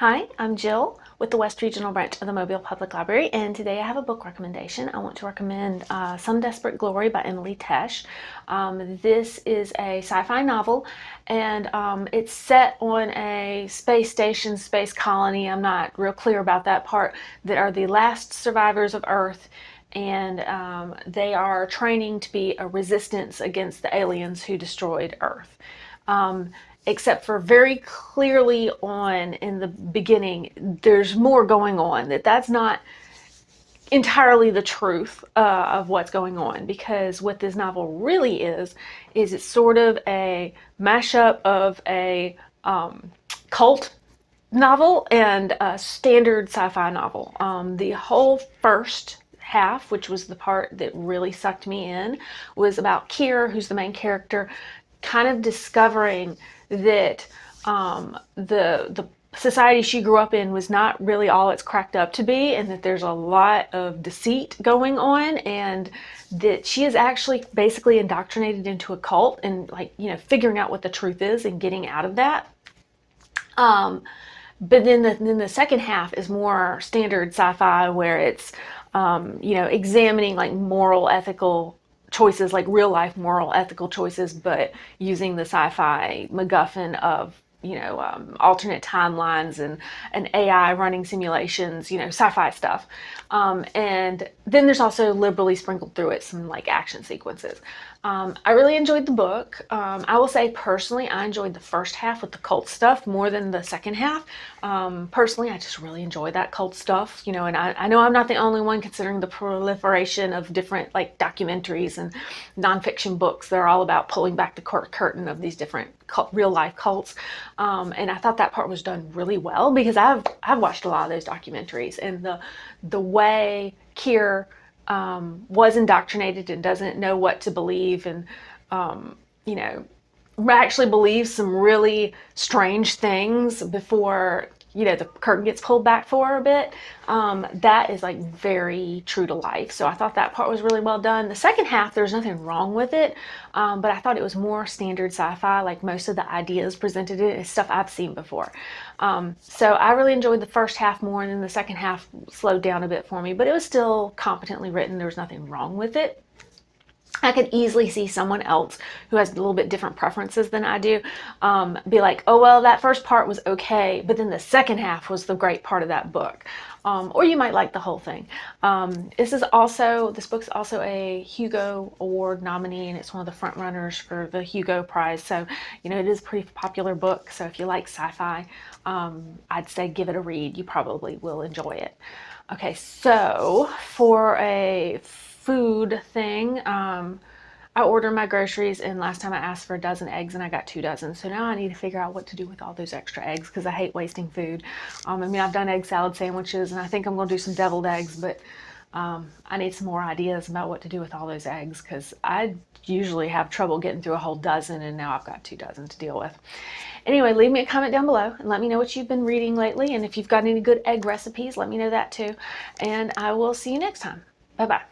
Hi, I'm Jill with the West Regional Branch of the Mobile Public Library, and today I have a book recommendation. I want to recommend Some Desperate Glory by Emily Tesh. This is a sci-fi novel, and it's set on a space station, space colony. I'm not real clear about that part, that are the last survivors of Earth, and they are training to be a resistance against the aliens who destroyed Earth. Except for very clearly on in the beginning, there's more going on, that's not entirely the truth of what's going on, because what this novel really is it's sort of a mashup of a cult novel and a standard sci-fi novel. The whole first half, which was the part that really sucked me in, was about Kier, who's the main character, kind of discovering that the society she grew up in was not really all it's cracked up to be, and that there's a lot of deceit going on, and that she is actually basically indoctrinated into a cult, and figuring out what the truth is and getting out of that. But then the second half is more standard sci-fi, where it's examining like moral, ethical choices, like real life moral, ethical choices, but using the sci-fi MacGuffin of alternate timelines and AI running simulations, sci-fi stuff. And then there's also liberally sprinkled through it some like action sequences. I really enjoyed the book. I will say personally, I enjoyed the first half with the cult stuff more than the second half. Personally, I just really enjoy that cult stuff, and I know I'm not the only one, considering the proliferation of different like documentaries and nonfiction books that are all about pulling back the curtain of these different real life cults. And I thought that part was done really well, because I've watched a lot of those documentaries, and the way Kier was indoctrinated and doesn't know what to believe, and actually believes some really strange things before the curtain gets pulled back for a bit. That is like very true to life. So I thought that part was really well done. The second half, there's nothing wrong with it, but I thought it was more standard sci-fi. Like most of the ideas presented in it is stuff I've seen before. So I really enjoyed the first half more, and then the second half slowed down a bit for me, but it was still competently written. There was nothing wrong with it. I could easily see someone else who has a little bit different preferences than I do be like, oh, well, that first part was okay, but then the second half was the great part of that book. Or you might like the whole thing. This book's also a Hugo Award nominee, and it's one of the front runners for the Hugo Prize. So, it is a pretty popular book. So if you like sci-fi, I'd say give it a read. You probably will enjoy it. Okay, so for a food thing, I ordered my groceries, and last time I asked for a dozen eggs and I got 2 dozen. So now I need to figure out what to do with all those extra eggs, because I hate wasting food. I've done egg salad sandwiches, and I think I'm going to do some deviled eggs, but I need some more ideas about what to do with all those eggs, because I usually have trouble getting through a whole dozen, and now I've got 2 dozen to deal with. Anyway, leave me a comment down below and let me know what you've been reading lately, and if you've got any good egg recipes, let me know that too. And I will see you next time. Bye-bye.